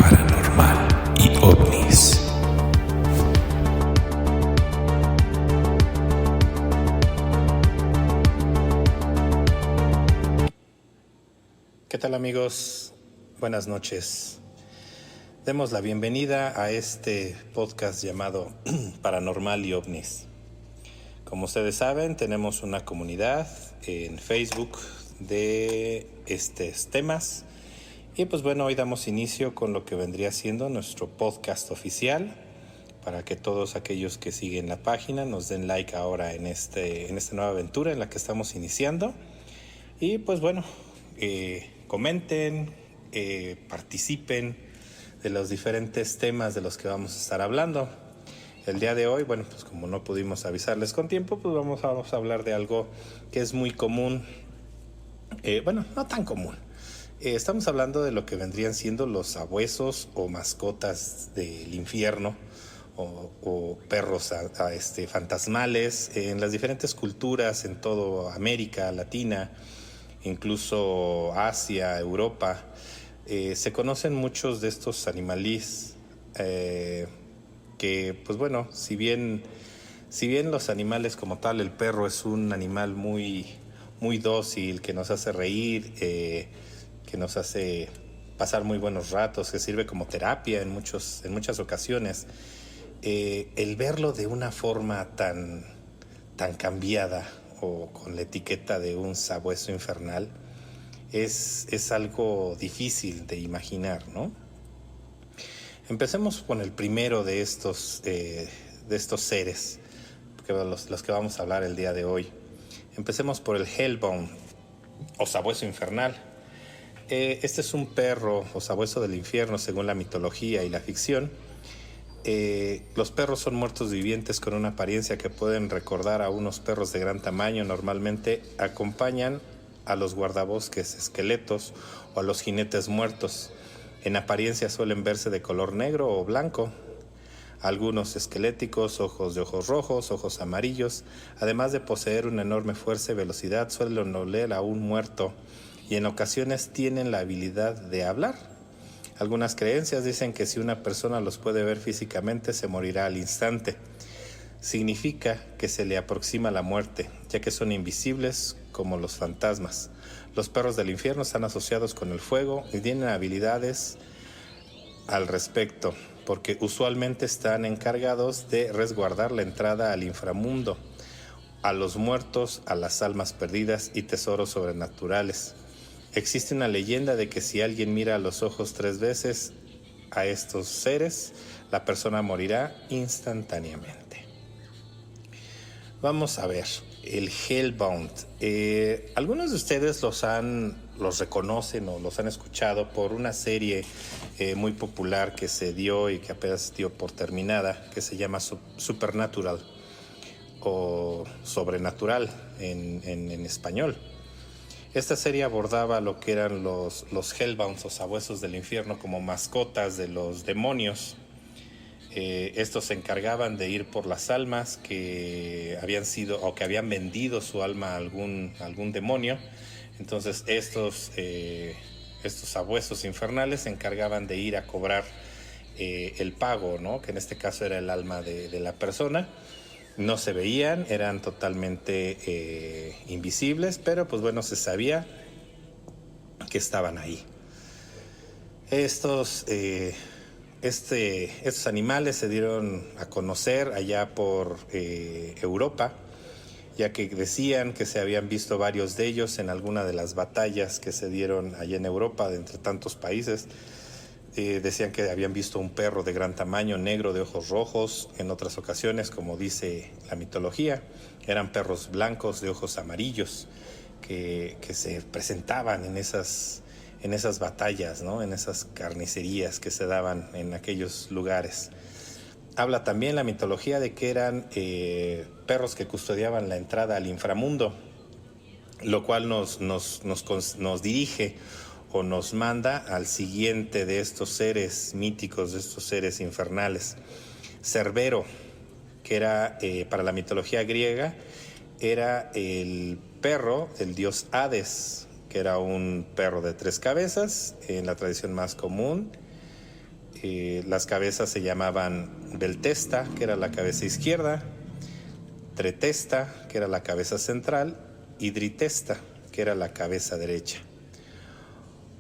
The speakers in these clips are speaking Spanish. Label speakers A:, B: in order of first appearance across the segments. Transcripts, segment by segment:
A: paranormal y ovnis.
B: ¿Qué tal, amigos? Buenas noches. Demos la bienvenida a este podcast llamado Paranormal y OVNIs. Como ustedes saben, tenemos una comunidad en Facebook de estos temas. Y pues bueno, hoy damos inicio con lo que vendría siendo nuestro podcast oficial, para que todos aquellos que siguen la página nos den like ahora en esta nueva aventura en la que estamos iniciando. Y pues bueno, comenten, participen de los diferentes temas de los que vamos a estar hablando. El día de hoy, bueno, pues como no pudimos avisarles con tiempo, pues vamos a hablar de algo que es muy común, bueno, no tan común. Estamos hablando de lo que vendrían siendo los sabuesos o mascotas del infierno o perros fantasmales en las diferentes culturas en toda América Latina, incluso Asia, Europa. Se conocen muchos de estos animalís que, pues bueno, si bien los animales como tal, el perro es un animal muy, muy dócil, que nos hace reír, que nos hace pasar muy buenos ratos, que sirve como terapia en muchas ocasiones, el verlo de una forma tan cambiada o con la etiqueta de un sabueso infernal es algo difícil de imaginar, ¿no? Empecemos con el primero de estos seres, los que vamos a hablar el día de hoy. Empecemos por el Hellbound o sabueso infernal. Este es un perro o sabueso del infierno según la mitología y la ficción. Los perros son muertos vivientes con una apariencia que pueden recordar a unos perros de gran tamaño. Normalmente acompañan a los guardabosques esqueletos o a los jinetes muertos. En apariencia suelen verse de color negro o blanco. Algunos esqueléticos, ojos rojos, ojos amarillos. Además de poseer una enorme fuerza y velocidad, suelen oler a un muerto y en ocasiones tienen la habilidad de hablar. Algunas creencias dicen que si una persona los puede ver físicamente, se morirá al instante. Significa que se le aproxima la muerte, ya que son invisibles como los fantasmas. Los perros del infierno están asociados con el fuego y tienen habilidades al respecto, porque usualmente están encargados de resguardar la entrada al inframundo, a los muertos, a las almas perdidas y tesoros sobrenaturales. Existe una leyenda de que si alguien mira a los ojos 3 veces a estos seres, la persona morirá instantáneamente. Vamos a ver, el Hellbound. Algunos de ustedes los reconocen o los han escuchado por una serie muy popular que se dio y que apenas dio por terminada, que se llama Supernatural o Sobrenatural en español. Esta serie abordaba lo que eran los Hellbounds o sabuesos del infierno como mascotas de los demonios. Estos se encargaban de ir por las almas que habían sido o que habían vendido su alma a algún demonio. Entonces estos sabuesos infernales se encargaban de ir a cobrar el pago, ¿no? Que en este caso era el alma de la persona. No se veían, eran totalmente invisibles, pero pues bueno, se sabía que estaban ahí. Estos animales se dieron a conocer allá por Europa, ya que decían que se habían visto varios de ellos en alguna de las batallas que se dieron allá en Europa, de entre tantos países. Decían que habían visto un perro de gran tamaño, negro, de ojos rojos. En otras ocasiones, como dice la mitología, eran perros blancos de ojos amarillos que se presentaban en esas batallas, ¿no? En esas carnicerías que se daban en aquellos lugares. Habla también la mitología de que eran perros que custodiaban la entrada al inframundo, lo cual nos dirige o nos manda al siguiente de estos seres míticos, de estos seres infernales. Cerbero, que era, para la mitología griega, era el perro del dios Hades, que era un perro de 3 cabezas, en la tradición más común. Las cabezas se llamaban Beltesta, que era la cabeza izquierda, Tretesta, que era la cabeza central, y Dritesta, que era la cabeza derecha.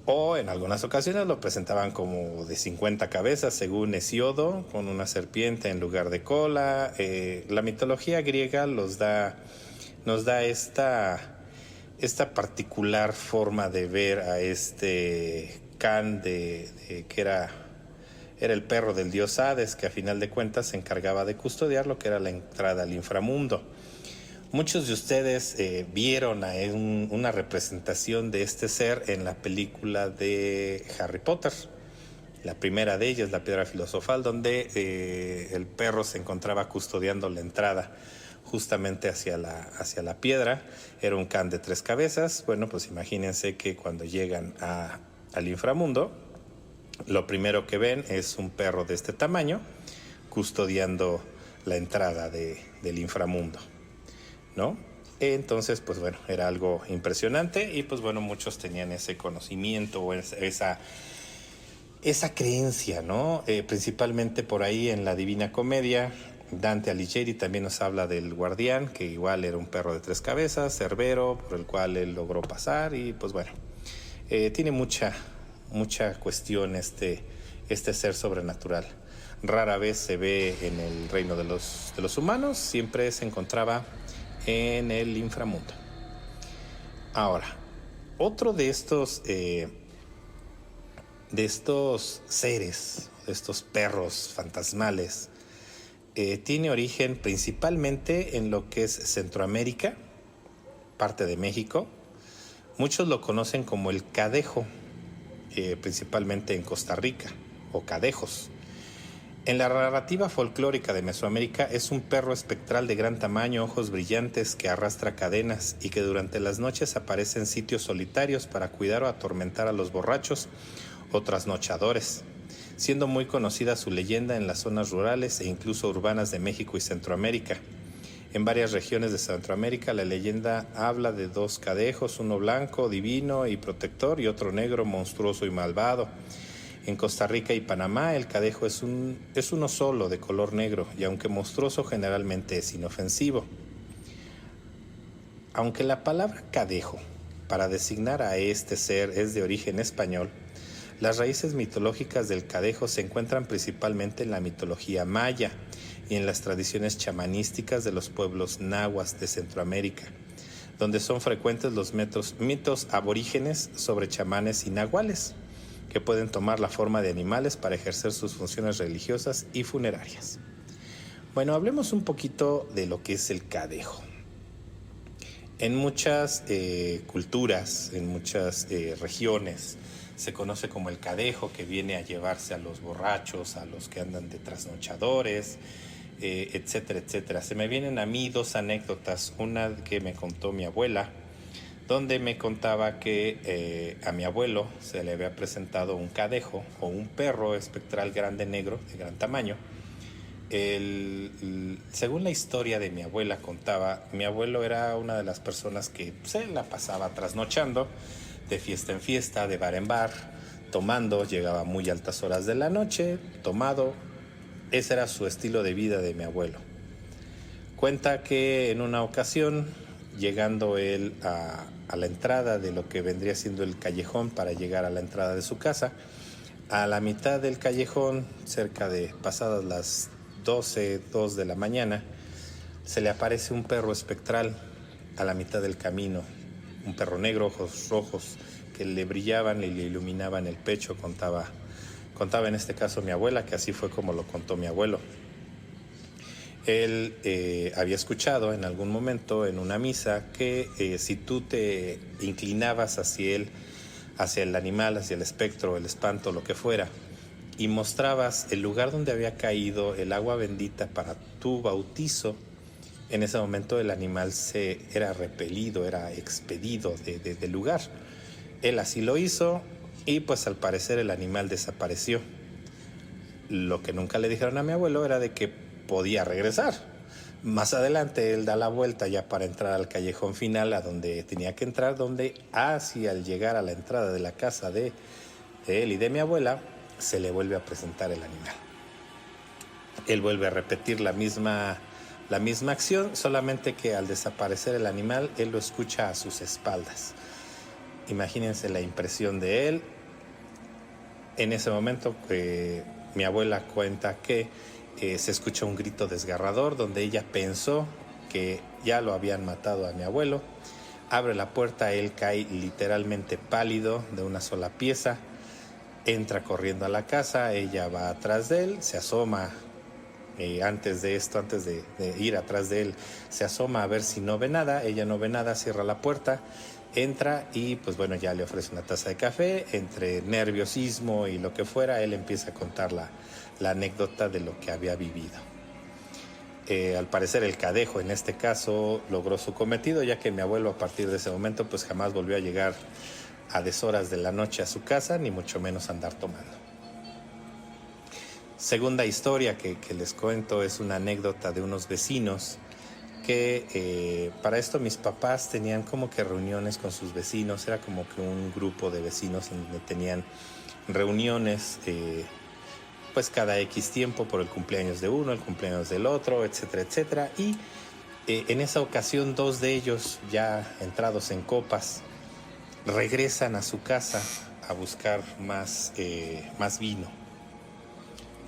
B: O en algunas ocasiones lo presentaban como de 50 cabezas, según Hesiodo, con una serpiente en lugar de cola. La mitología griega nos da esta particular forma de ver a este Can, que era el perro del dios Hades, que a final de cuentas se encargaba de custodiar lo que era la entrada al inframundo. Muchos de ustedes vieron una representación de este ser en la película de Harry Potter. La primera de ellas, la piedra filosofal, donde el perro se encontraba custodiando la entrada justamente hacia la piedra. Era un can de 3 cabezas. Bueno, pues imagínense que cuando llegan al inframundo, lo primero que ven es un perro de este tamaño custodiando la entrada del inframundo, ¿no? Entonces, pues bueno, era algo impresionante y pues bueno, muchos tenían ese conocimiento o esa creencia, ¿no? Principalmente por ahí en la Divina Comedia, Dante Alighieri también nos habla del guardián, que igual era un perro de 3 cabezas, Cerbero, por el cual él logró pasar y pues bueno, tiene mucha cuestión este ser sobrenatural. Rara vez se ve en el reino de los humanos, siempre se encontraba en el inframundo. Ahora, otro de estos seres, de estos perros fantasmales, tiene origen principalmente en lo que es Centroamérica, parte de México. Muchos lo conocen como el cadejo, principalmente en Costa Rica, o cadejos. En la narrativa folclórica de Mesoamérica es un perro espectral de gran tamaño, ojos brillantes, que arrastra cadenas y que durante las noches aparece en sitios solitarios para cuidar o atormentar a los borrachos o trasnochadores, siendo muy conocida su leyenda en las zonas rurales e incluso urbanas de México y Centroamérica. En varias regiones de Centroamérica la leyenda habla de 2 cadejos, uno blanco, divino y protector, y otro negro, monstruoso y malvado. En Costa Rica y Panamá el cadejo es uno solo, de color negro, y aunque monstruoso generalmente es inofensivo. Aunque la palabra cadejo para designar a este ser es de origen español, las raíces mitológicas del cadejo se encuentran principalmente en la mitología maya y en las tradiciones chamanísticas de los pueblos nahuas de Centroamérica, donde son frecuentes los mitos aborígenes sobre chamanes y nahuales, que pueden tomar la forma de animales para ejercer sus funciones religiosas y funerarias. Bueno, hablemos un poquito de lo que es el cadejo. En muchas culturas, en muchas regiones, se conoce como el cadejo, que viene a llevarse a los borrachos, a los que andan de trasnochadores, etcétera, etcétera. Se me vienen a mí 2 anécdotas, una que me contó mi abuela, donde me contaba que a mi abuelo se le había presentado un cadejo o un perro espectral grande negro, de gran tamaño. Según la historia de mi abuela contaba, mi abuelo era una de las personas que se la pasaba trasnochando, de fiesta en fiesta, de bar en bar, tomando, llegaba a muy altas horas de la noche, tomado. Ese era su estilo de vida de mi abuelo. Cuenta que en una ocasión, llegando él a la entrada de lo que vendría siendo el callejón para llegar a la entrada de su casa, a la mitad del callejón, cerca de pasadas las 2 de la mañana, se le aparece un perro espectral a la mitad del camino, un perro negro, ojos rojos que le brillaban y le iluminaban el pecho. Contaba en este caso mi abuela, que así fue como lo contó mi abuelo. Él había escuchado en algún momento en una misa que si tú te inclinabas hacia él, hacia el animal, hacia el espectro, el espanto, lo que fuera, y mostrabas el lugar donde había caído el agua bendita para tu bautizo, en ese momento el animal era repelido, era expedido del lugar. Él así lo hizo y pues al parecer el animal desapareció. Lo que nunca le dijeron a mi abuelo era de que podía regresar. Más adelante él da la vuelta ya para entrar al callejón final, a donde tenía que entrar, donde al llegar a la entrada de la casa de él y de mi abuela, se le vuelve a presentar el animal. Él vuelve a repetir la misma acción, solamente que al desaparecer el animal, él lo escucha a sus espaldas. Imagínense la impresión de él. En ese momento mi abuela cuenta que se escucha un grito desgarrador donde ella pensó que ya lo habían matado a mi abuelo. Abre la puerta, él cae literalmente pálido de una sola pieza, entra corriendo a la casa, ella va atrás de él, se asoma, antes de ir atrás de él, se asoma a ver si no ve nada, ella no ve nada, cierra la puerta, entra y pues bueno, ya le ofrece una taza de café, entre nerviosismo y lo que fuera, él empieza a contar la anécdota de lo que había vivido. Al parecer el cadejo en este caso logró su cometido, ya que mi abuelo a partir de ese momento pues jamás volvió a llegar a deshoras de la noche a su casa, ni mucho menos andar tomando. Segunda historia que les cuento es una anécdota de unos vecinos que para esto mis papás tenían como que reuniones con sus vecinos, era como que un grupo de vecinos donde tenían reuniones pues cada X tiempo por el cumpleaños de uno, el cumpleaños del otro, etcétera, etcétera. Y en esa ocasión 2 de ellos, ya entrados en copas, regresan a su casa a buscar más vino.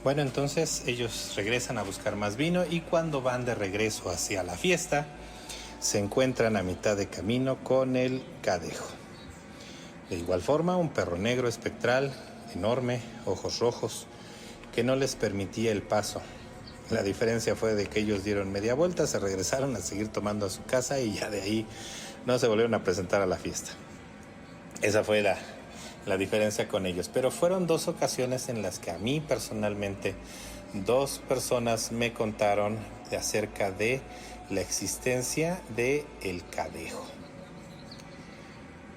B: Bueno, entonces ellos regresan a buscar más vino y cuando van de regreso hacia la fiesta, se encuentran a mitad de camino con el cadejo. De igual forma, un perro negro espectral, enorme, ojos rojos, que no les permitía el paso. La diferencia fue de que ellos dieron media vuelta, se regresaron a seguir tomando a su casa y ya de ahí no se volvieron a presentar a la fiesta. Esa fue la diferencia con ellos. Pero fueron 2 ocasiones en las que a mí personalmente 2 personas me contaron acerca de la existencia de el cadejo.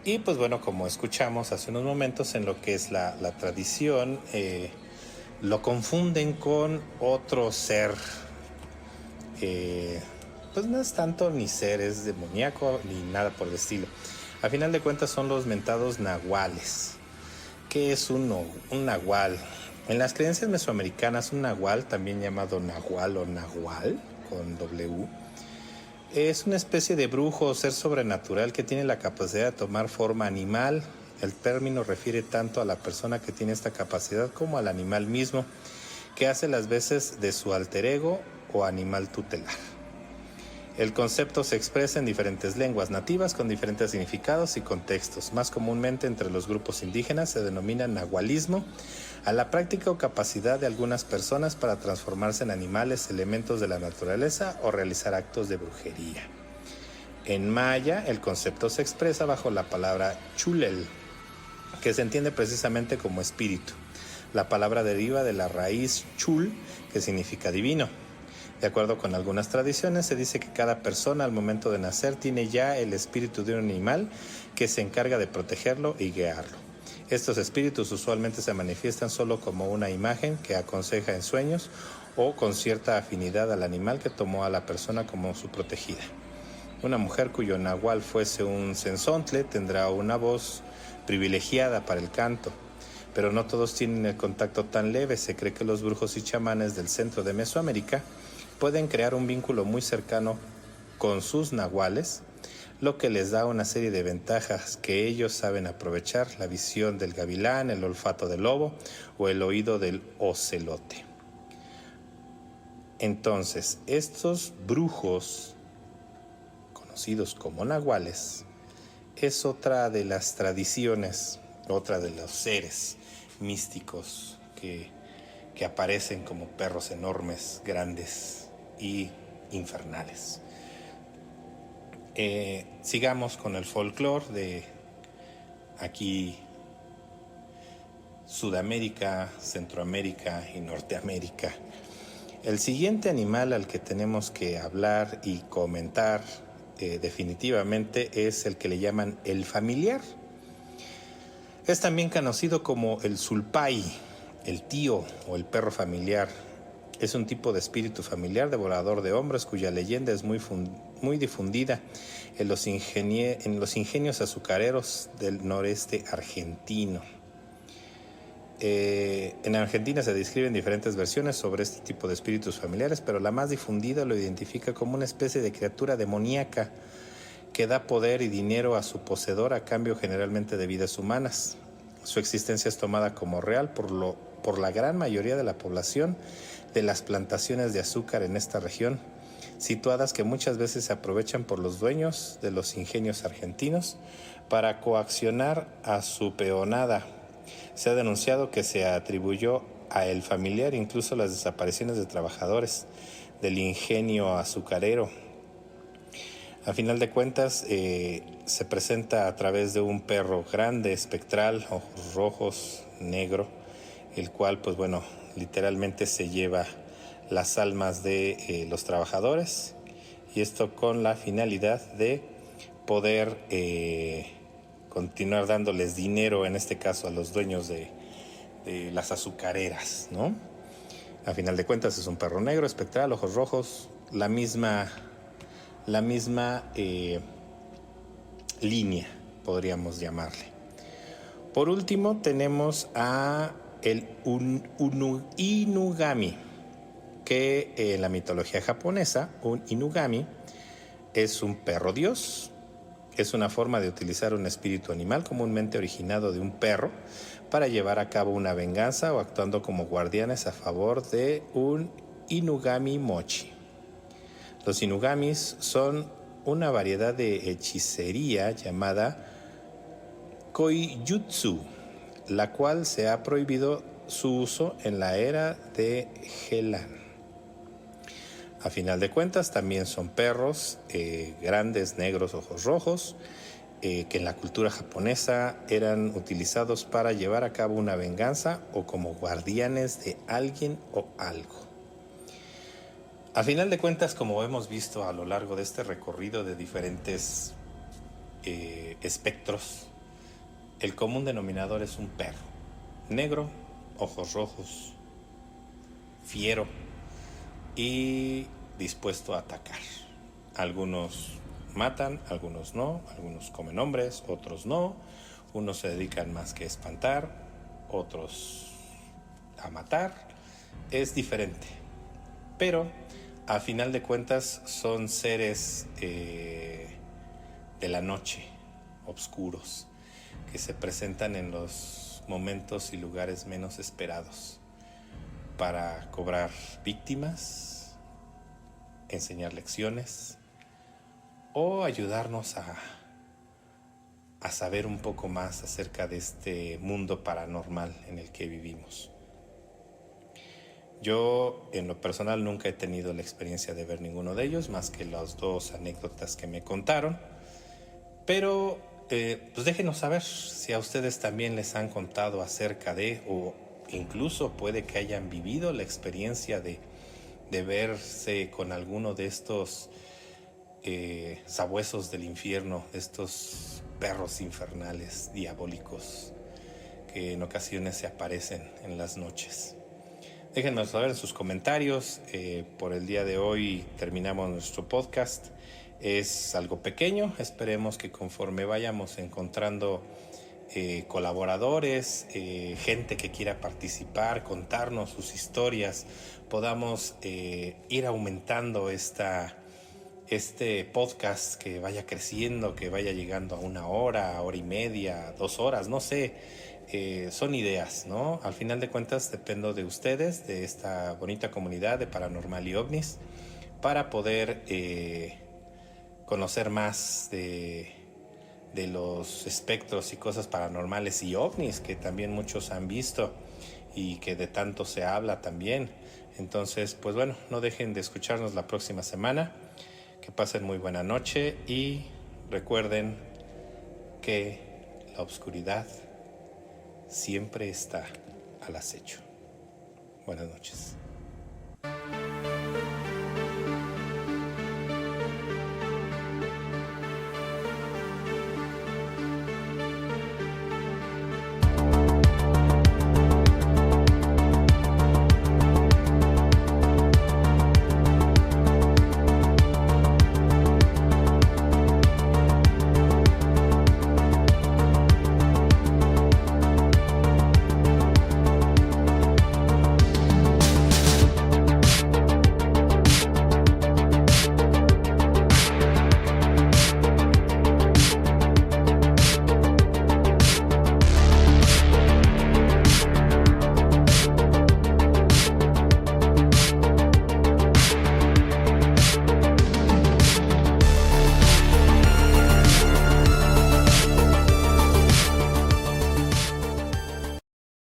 B: Y pues bueno, como escuchamos hace unos momentos, en lo que es la tradición, lo confunden con otro ser, pues no es tanto ni seres demoníaco ni nada por el estilo. A final de cuentas son los mentados nahuales. ¿Qué es un nahual? En las creencias mesoamericanas, un nahual, también llamado nahual o nahual, con W, es una especie de brujo o ser sobrenatural que tiene la capacidad de tomar forma animal. El término refiere tanto a la persona que tiene esta capacidad como al animal mismo, que hace las veces de su alter ego o animal tutelar. El concepto se expresa en diferentes lenguas nativas con diferentes significados y contextos. Más comúnmente entre los grupos indígenas se denomina nahualismo a la práctica o capacidad de algunas personas para transformarse en animales, elementos de la naturaleza o realizar actos de brujería. En maya, el concepto se expresa bajo la palabra chulel, que se entiende precisamente como espíritu. La palabra deriva de la raíz chul, que significa divino. De acuerdo con algunas tradiciones, se dice que cada persona al momento de nacer tiene ya el espíritu de un animal que se encarga de protegerlo y guiarlo. Estos espíritus usualmente se manifiestan solo como una imagen que aconseja en sueños o con cierta afinidad al animal que tomó a la persona como su protegida. Una mujer cuyo nahual fuese un sensontle tendrá una voz privilegiada para el canto, pero no todos tienen el contacto tan leve. Se cree que los brujos y chamanes del centro de Mesoamérica pueden crear un vínculo muy cercano con sus nahuales, lo que les da una serie de ventajas que ellos saben aprovechar: la visión del gavilán, el olfato del lobo o el oído del ocelote. Entonces, estos brujos, conocidos como nahuales, es otra de las tradiciones, otra de los seres místicos que aparecen como perros enormes, grandes y infernales. Sigamos con el folclore de aquí, Sudamérica, Centroamérica y Norteamérica. El siguiente animal al que tenemos que hablar y comentar definitivamente es el que le llaman el familiar. Es también conocido como el sulpay, el tío o el perro familiar. Es un tipo de espíritu familiar devorador de hombres cuya leyenda es muy difundida en los ingenios azucareros del noreste argentino. En Argentina se describen diferentes versiones sobre este tipo de espíritus familiares, pero la más difundida lo identifica como una especie de criatura demoníaca que da poder y dinero a su poseedor a cambio generalmente de vidas humanas. Su existencia es tomada como real por la gran mayoría de la población de las plantaciones de azúcar en esta región, situadas que muchas veces se aprovechan por los dueños de los ingenios argentinos para coaccionar a su peonada. Se ha denunciado que se atribuyó a el familiar incluso las desapariciones de trabajadores del ingenio azucarero. A final de cuentas, se presenta a través de un perro grande, espectral, ojos rojos, negro, el cual, pues bueno, literalmente se lleva las almas de los trabajadores, y esto con la finalidad de poder continuar dándoles dinero, en este caso a los dueños de las azucareras, ¿no? A final de cuentas es un perro negro, espectral, ojos rojos, la misma línea, podríamos llamarle. Por último tenemos a el Inugami, que en la mitología japonesa, un Inugami es un perro dios. Es una forma de utilizar un espíritu animal comúnmente originado de un perro para llevar a cabo una venganza o actuando como guardianes a favor de un Inugami Mochi. Los Inugamis son una variedad de hechicería llamada Koijutsu, la cual se ha prohibido su uso en la era de Helan. A final de cuentas también son perros grandes, negros, ojos rojos, que en la cultura japonesa eran utilizados para llevar a cabo una venganza o como guardianes de alguien o algo. A final de cuentas, como hemos visto a lo largo de este recorrido de diferentes espectros, el común denominador es un perro negro, ojos rojos, fiero y dispuesto a atacar. Algunos matan, algunos no, algunos comen hombres, otros no. Unos se dedican más que a espantar, otros a matar. Es diferente, pero a final de cuentas son seres de la noche, oscuros, que se presentan en los momentos y lugares menos esperados para cobrar víctimas, enseñar lecciones o ayudarnos a saber un poco más acerca de este mundo paranormal en el que vivimos. Yo, en lo personal, nunca he tenido la experiencia de ver ninguno de ellos, más que las dos anécdotas que me contaron. Pero, pues déjenos saber si a ustedes también les han contado acerca de, o incluso puede que hayan vivido la experiencia de verse con alguno de estos sabuesos del infierno, estos perros infernales, diabólicos, que en ocasiones se aparecen en las noches. Déjenme saber en sus comentarios. Por el día de hoy terminamos nuestro podcast. Es algo pequeño, esperemos que conforme vayamos encontrando colaboradores, gente que quiera participar, contarnos sus historias, podamos ir aumentando este podcast, que vaya creciendo, que vaya llegando a 1 hora, hora y media, 2 horas, no sé. Son ideas, ¿no? Al final de cuentas dependo de ustedes, de esta bonita comunidad de Paranormal y OVNIs, para poder conocer más de los espectros y cosas paranormales y ovnis que también muchos han visto y que de tanto se habla también. Entonces, pues bueno, no dejen de escucharnos la próxima semana. Que pasen muy buena noche y recuerden que la oscuridad siempre está al acecho. Buenas noches.